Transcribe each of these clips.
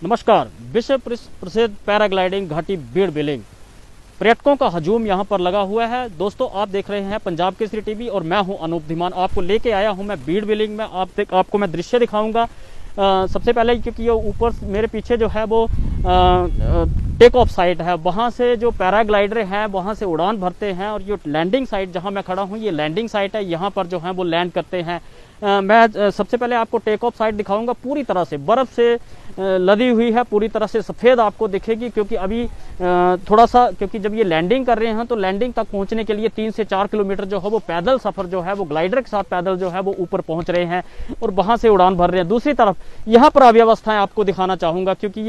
नमस्कार। विश्व प्रसिद्ध पैराग्लाइडिंग घाटी बीड़ बिलिंग पर्यटकों का हजूम यहाँ पर लगा हुआ है। दोस्तों, आप देख रहे हैं पंजाब केसरी टीवी और मैं हूँ अनूप धीमान। आपको लेके आया हूँ मैं बीड़ बिलिंग में। आपको मैं दृश्य दिखाऊंगा। सबसे पहले क्योंकि ये ऊपर मेरे पीछे जो है वो टेक ऑफ साइट है, वहाँ से जो पैराग्लाइडर हैं वहाँ से उड़ान भरते हैं, और ये लैंडिंग साइट जहाँ मैं खड़ा हूँ ये लैंडिंग साइट है। यहाँ पर जो है वो लैंड करते हैं। मैं सबसे पहले आपको टेक ऑफ साइट दिखाऊंगा। पूरी तरह से बर्फ से लदी हुई है, पूरी तरह से सफ़ेद आपको दिखेगी, क्योंकि अभी थोड़ा सा क्योंकि जब ये लैंडिंग कर रहे हैं तो लैंडिंग तक पहुंचने के लिए 3 से 4 किलोमीटर जो है वो पैदल सफ़र जो है वो ग्लाइडर के साथ पैदल जो है वो ऊपर पहुंच रहे हैं और वहां से उड़ान भर रहे हैं। दूसरी तरफ यहाँ पर अव्यवस्थाएं आपको दिखाना चाहूँगा, क्योंकि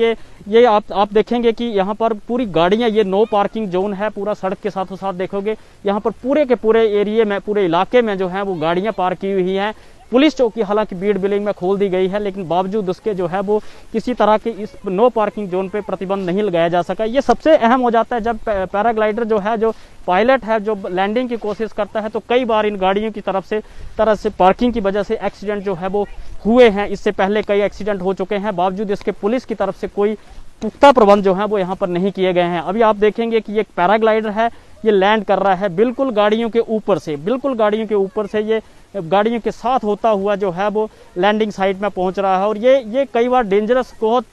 ये आप देखेंगे कि यहाँ पर पूरी गाड़ियाँ, ये नो पार्किंग जोन है, पूरा सड़क के साथों साथ देखोगे यहाँ पर पूरे के पूरे एरिए में, पूरे इलाके में जो है वो गाड़ियाँ पार्क की हुई हैं। पुलिस चौकी हालांकि बीड़ बिलिंग में खोल दी गई है, लेकिन बावजूद उसके जो है वो किसी तरह के इस नो पार्किंग जोन पे प्रतिबंध नहीं लगाया जा सका। ये सबसे अहम हो जाता है जब पैराग्लाइडर जो है, जो पायलट है, जो लैंडिंग की कोशिश करता है, तो कई बार इन गाड़ियों की तरफ से पार्किंग की वजह से एक्सीडेंट जो है वो हुए हैं। इससे पहले कई एक्सीडेंट हो चुके हैं, बावजूद इसके पुलिस की तरफ से कोई पुख्ता प्रबंध जो है वो यहाँ पर नहीं किए गए हैं। अभी आप देखेंगे कि एक पैराग्लाइडर है, ये लैंड कर रहा है बिल्कुल गाड़ियों के ऊपर से, ये गाड़ियों के साथ होता हुआ जो है वो लैंडिंग साइट में पहुंच रहा है। और ये कई बार डेंजरस, बहुत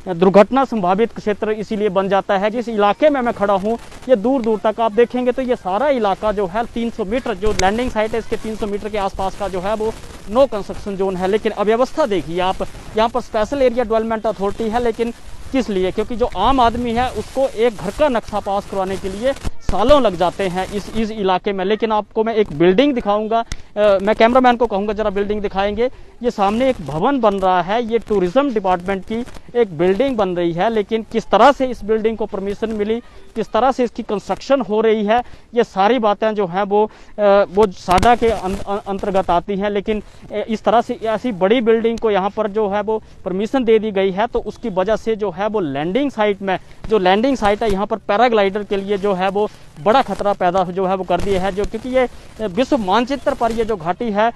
दुर्घटना संभावित क्षेत्र इसीलिए बन जाता है। जिस इलाके में मैं खड़ा हूँ ये दूर दूर तक आप देखेंगे तो ये सारा इलाका जो है 300 मीटर, जो लैंडिंग साइट है इसके 300 मीटर के आसपास का जो है वो नो कंस्ट्रक्शन जोन है। लेकिन अव्यवस्था देखिए आप, यहाँ पर स्पेशल एरिया डेवलपमेंट अथॉरिटी है, लेकिन किस लिए? क्योंकि जो आम आदमी है उसको एक घर का नक्शा पास करवाने के लिए सालों लग जाते हैं इस इलाके में। लेकिन आपको मैं एक बिल्डिंग दिखाऊंगा, मैं कैमरामैन को कहूंगा जरा बिल्डिंग दिखाएंगे। ये सामने एक भवन बन रहा है, ये टूरिज्म डिपार्टमेंट की एक बिल्डिंग बन रही है, लेकिन किस तरह से इस बिल्डिंग को परमिशन मिली, किस तरह से इसकी कंस्ट्रक्शन हो रही है, ये सारी बातें जो हैं वो साडा के अंतर्गत आती हैं। लेकिन इस तरह से ऐसी बड़ी बिल्डिंग को यहाँ पर जो है वो परमिशन दे दी गई है, तो उसकी वजह से जो है वो लैंडिंग साइट में, जो लैंडिंग साइट है यहाँ पर पैराग्लाइडर के लिए जो है वो बड़ा खतरा पैदा जो है वो कर दिया है। जो क्योंकि ये विश्व मानचित्र पर ये जो घाटी है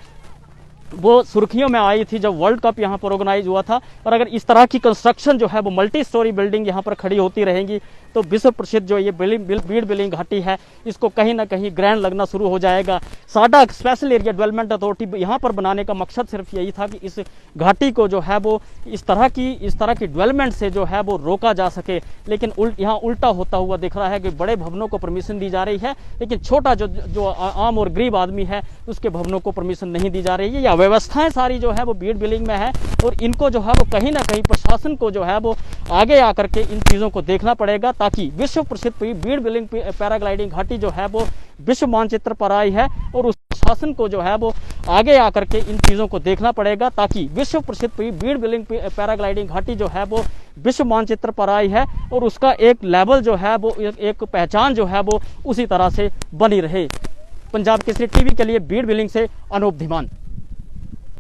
वो सुर्खियों में आई थी जब वर्ल्ड कप यहाँ पर ऑर्गेनाइज हुआ था। और अगर इस तरह की कंस्ट्रक्शन जो है वो मल्टी स्टोरी बिल्डिंग यहाँ पर खड़ी होती रहेंगी तो विश्व प्रसिद्ध जो ये बीड़ बिलिंग घाटी है इसको कहीं ना कहीं ग्रैंड लगना शुरू हो जाएगा। साडा स्पेशल एरिया डेवलपमेंट अथॉरिटी यहाँ पर बनाने का मकसद सिर्फ यही था कि इस घाटी को जो है वो इस तरह की डेवलपमेंट से जो है वो रोका जा सके। लेकिन यहाँ उल्टा होता हुआ दिख रहा है कि बड़े भवनों को परमिशन दी जा रही है, लेकिन छोटा जो आम और गरीब आदमी है उसके भवनों को परमिशन नहीं दी जा रही है। व्यवस्थाएं सारी जो है वो बीड़ बिलिंग में है, और इनको जो है वो कहीं ना कहीं प्रशासन को जो है वो आगे आकर के इन चीज़ों को देखना पड़ेगा, ताकि विश्व प्रसिद्ध बीड़ बिलिंग पैराग्लाइडिंग घाटी जो है वो विश्व मानचित्र पर आई है, और उस प्रशासन को जो है वो आगे आकर के इन चीज़ों को देखना पड़ेगा, ताकि विश्व प्रसिद्ध बीड़ बिलिंग पैराग्लाइडिंग घाटी जो है वो विश्व मानचित्र पर आई है और उसका एक लेवल जो है वो एक पहचान जो है वो उसी तरह से बनी रहे। पंजाब केसरी टीवी के लिए बीड़ बिलिंग से अनूप धीमान।